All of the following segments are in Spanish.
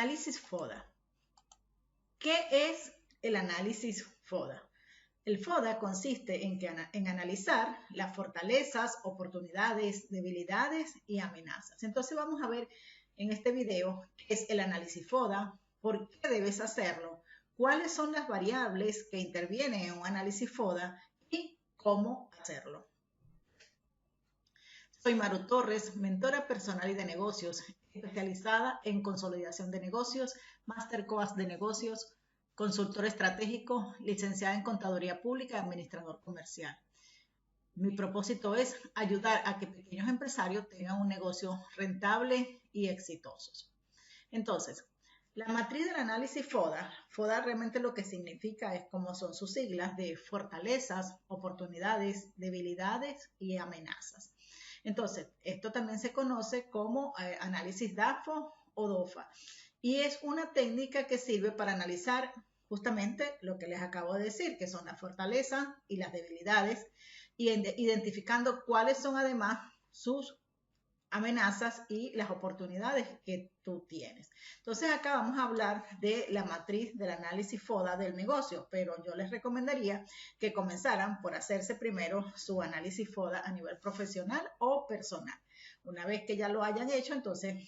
Análisis FODA. ¿Qué es el análisis FODA? El FODA consiste en analizar las fortalezas, oportunidades, debilidades y amenazas. Entonces vamos a ver en este video qué es el análisis FODA, por qué debes hacerlo, cuáles son las variables que intervienen en un análisis FODA y cómo hacerlo. Soy Maru Torres, mentora personal y de negocios, especializada en consolidación de negocios, Master Coach de negocios, consultor estratégico, licenciada en Contaduría Pública y administrador comercial. Mi propósito es ayudar a que pequeños empresarios tengan un negocio rentable y exitosos. Entonces, la matriz del análisis FODA realmente lo que significa es como son sus siglas de fortalezas, oportunidades, debilidades y amenazas. Entonces, esto también se conoce como análisis DAFO o DOFA y es una técnica que sirve para analizar justamente lo que les acabo de decir, que son las fortalezas y las debilidades y identificando cuáles son además sus amenazas y las oportunidades que tú tienes. Entonces acá vamos a hablar de la matriz del análisis FODA del negocio, pero yo les recomendaría que comenzaran por hacerse primero su análisis FODA a nivel profesional o personal. Una vez que ya lo hayan hecho, entonces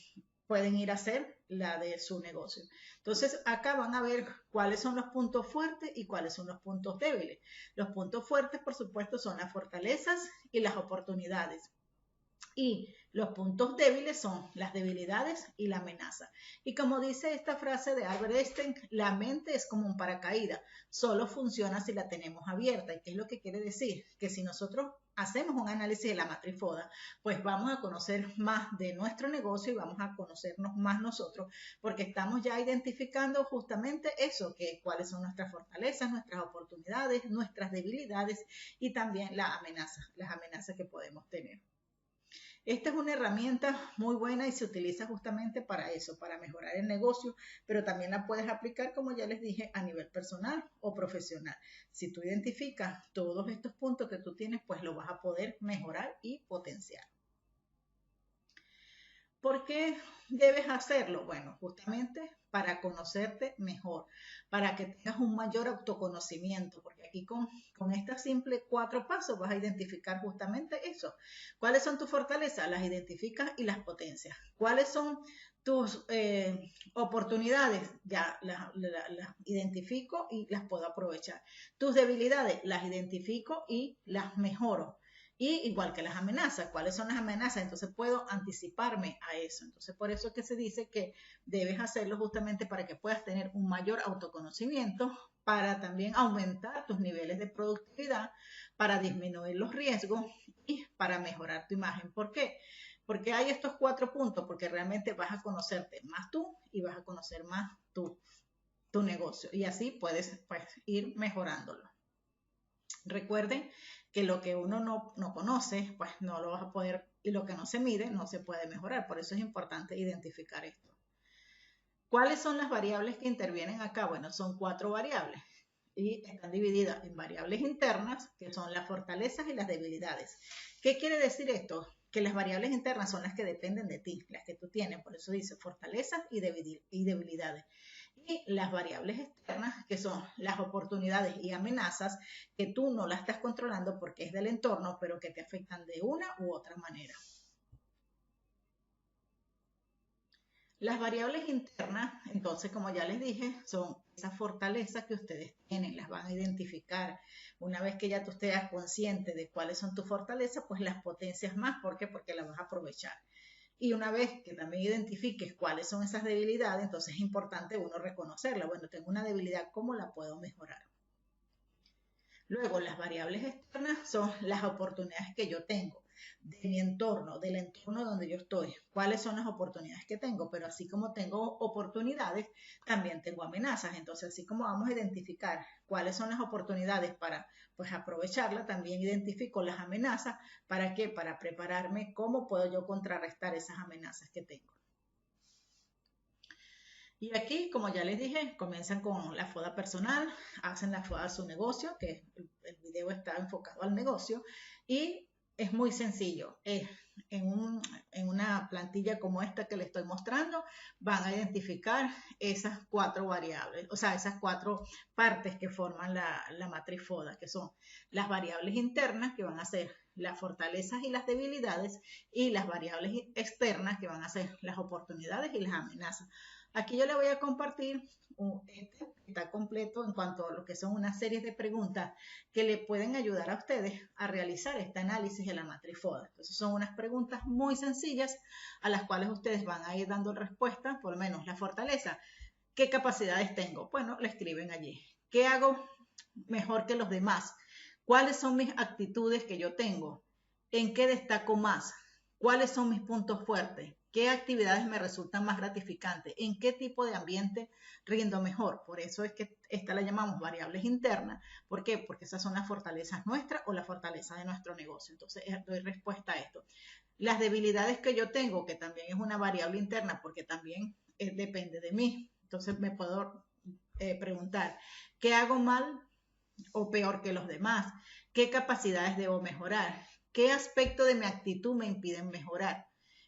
pueden ir a hacer la de su negocio. Entonces acá van a ver cuáles son los puntos fuertes y cuáles son los puntos débiles. Los puntos fuertes, por supuesto, son las fortalezas y las oportunidades. Y los puntos débiles son las debilidades y la amenaza. Y como dice esta frase de Albert Einstein, la mente es como un paracaídas, solo funciona si la tenemos abierta. ¿Y qué es lo que quiere decir? Que si nosotros hacemos un análisis de la matriz FODA, pues vamos a conocer más de nuestro negocio y vamos a conocernos más nosotros, porque estamos ya identificando justamente eso, que cuáles son nuestras fortalezas, nuestras oportunidades, nuestras debilidades y también las amenazas que podemos tener. Esta es una herramienta muy buena y se utiliza justamente para eso, para mejorar el negocio, pero también la puedes aplicar, como ya les dije, a nivel personal o profesional. Si tú identificas todos estos puntos que tú tienes, pues lo vas a poder mejorar y potenciar. ¿Por qué debes hacerlo? Bueno, justamente para conocerte mejor, para que tengas un mayor autoconocimiento, porque aquí con estos simples 4 pasos vas a identificar justamente eso. ¿Cuáles son tus fortalezas? Las identificas y las potencias. ¿Cuáles son tus oportunidades? Ya las identifico y las puedo aprovechar. Tus debilidades las identifico y las mejoro. Y igual que las amenazas, ¿cuáles son las amenazas? Entonces puedo anticiparme a eso. Entonces por eso es que se dice que debes hacerlo justamente para que puedas tener un mayor autoconocimiento, para también aumentar tus niveles de productividad, para disminuir los riesgos y para mejorar tu imagen. ¿Por qué? Porque hay estos 4 puntos, porque realmente vas a conocerte más tú y vas a conocer más tu negocio. Y así puedes pues, ir mejorándolo. Recuerden que lo que uno no conoce, pues no lo vas a poder, y lo que no se mide no se puede mejorar. Por eso es importante identificar esto. ¿Cuáles son las variables que intervienen acá? Bueno, son 4 variables y están divididas en variables internas, que son las fortalezas y las debilidades. ¿Qué quiere decir esto? Que las variables internas son las que dependen de ti, las que tú tienes. Por eso dice fortalezas y debilidades. Y las variables externas, que son las oportunidades y amenazas, que tú no las estás controlando porque es del entorno, pero que te afectan de una u otra manera. Las variables internas, entonces, como ya les dije, son esas fortalezas que ustedes tienen, las van a identificar. Una vez que ya tú estés consciente de cuáles son tus fortalezas, pues las potencias más. ¿Por qué? Porque las vas a aprovechar. Y una vez que también identifiques cuáles son esas debilidades, entonces es importante uno reconocerla. Bueno, tengo una debilidad, ¿cómo la puedo mejorar? Luego, las variables externas son las oportunidades que yo tengo de mi entorno, del entorno donde yo estoy. ¿Cuáles son las oportunidades que tengo? Pero así como tengo oportunidades, también tengo amenazas. Entonces, así como vamos a identificar cuáles son las oportunidades para pues aprovecharla, también identifico las amenazas. ¿Para qué? Para prepararme cómo puedo yo contrarrestar esas amenazas que tengo. Y aquí, como ya les dije, comienzan con la FODA personal, hacen la FODA a su negocio, que el video está enfocado al negocio, y es muy sencillo. En una plantilla como esta que les estoy mostrando, van a identificar esas 4 variables, o sea, esas 4 partes que forman la matriz FODA, que son las variables internas, que van a ser las fortalezas y las debilidades, y las variables externas, que van a ser las oportunidades y las amenazas. Aquí yo le voy a compartir este que está completo en cuanto a lo que son una serie de preguntas que le pueden ayudar a ustedes a realizar este análisis de la matriz FODA. Entonces son unas preguntas muy sencillas a las cuales ustedes van a ir dando respuesta, por lo menos la fortaleza. ¿Qué capacidades tengo? Bueno, le escriben allí. ¿Qué hago mejor que los demás? ¿Cuáles son mis actitudes que yo tengo? ¿En qué destaco más? ¿Cuáles son mis puntos fuertes? ¿Qué actividades me resultan más gratificantes? ¿En qué tipo de ambiente rindo mejor? Por eso es que esta la llamamos variables internas. ¿Por qué? Porque esas son las fortalezas nuestras o la fortaleza de nuestro negocio. Entonces, doy respuesta a esto. Las debilidades que yo tengo, que también es una variable interna, porque también depende de mí. Entonces, me puedo preguntar, ¿qué hago mal o peor que los demás? ¿Qué capacidades debo mejorar? ¿Qué aspecto de mi actitud me impiden mejorar?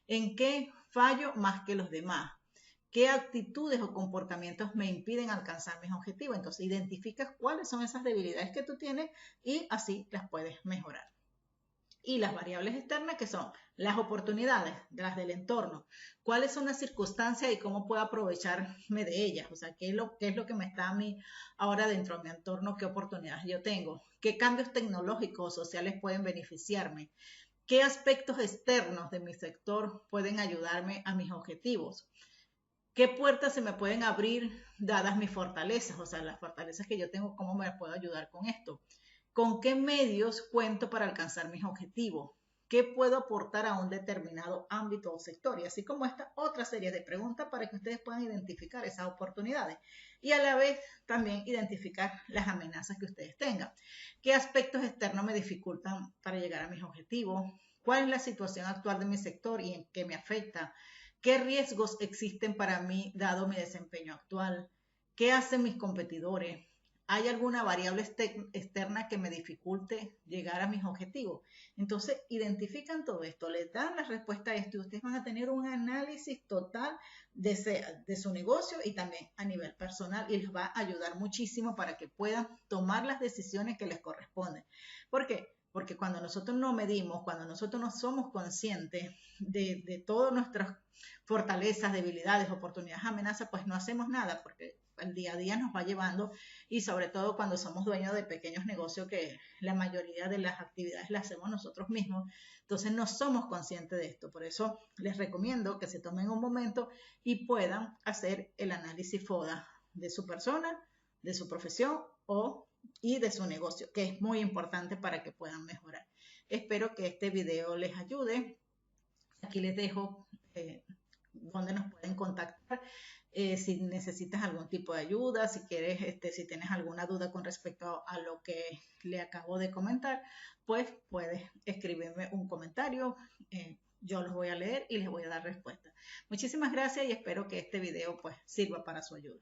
¿En qué fallo más que los demás? ¿Qué actitudes o comportamientos me impiden alcanzar mis objetivos? Entonces identificas cuáles son esas debilidades que tú tienes y así las puedes mejorar. Y las variables externas, que son las oportunidades, las del entorno, cuáles son las circunstancias y cómo puedo aprovecharme de ellas, o sea, qué es lo que me está a mí ahora dentro de mi entorno, qué oportunidades yo tengo, qué cambios tecnológicos o sociales pueden beneficiarme, qué aspectos externos de mi sector pueden ayudarme a mis objetivos, qué puertas se me pueden abrir dadas mis fortalezas, o sea, las fortalezas que yo tengo, cómo me puedo ayudar con esto. ¿Con qué medios cuento para alcanzar mis objetivos? ¿Qué puedo aportar a un determinado ámbito o sector? Y así como esta otra serie de preguntas para que ustedes puedan identificar esas oportunidades y a la vez también identificar las amenazas que ustedes tengan. ¿Qué aspectos externos me dificultan para llegar a mis objetivos? ¿Cuál es la situación actual de mi sector y en qué me afecta? ¿Qué riesgos existen para mí dado mi desempeño actual? ¿Qué hacen mis competidores? ¿Hay alguna variable externa que me dificulte llegar a mis objetivos? Entonces, identifican todo esto, les dan la respuesta a esto y ustedes van a tener un análisis total de su negocio y también a nivel personal y les va a ayudar muchísimo para que puedan tomar las decisiones que les corresponden. ¿Por qué? Porque cuando nosotros no medimos, cuando nosotros no somos conscientes de todas nuestras fortalezas, debilidades, oportunidades, amenazas, pues no hacemos nada porque el día a día nos va llevando y sobre todo cuando somos dueños de pequeños negocios que la mayoría de las actividades las hacemos nosotros mismos, entonces no somos conscientes de esto. Por eso les recomiendo que se tomen un momento y puedan hacer el análisis FODA de su persona, de su profesión y de su negocio, que es muy importante para que puedan mejorar. Espero que este video les ayude. Aquí les dejo donde nos pueden contactar. Si necesitas algún tipo de ayuda, si quieres, si tienes alguna duda con respecto a lo que le acabo de comentar, pues puedes escribirme un comentario. Yo los voy a leer y les voy a dar respuesta. Muchísimas gracias y espero que este video pues sirva para su ayuda.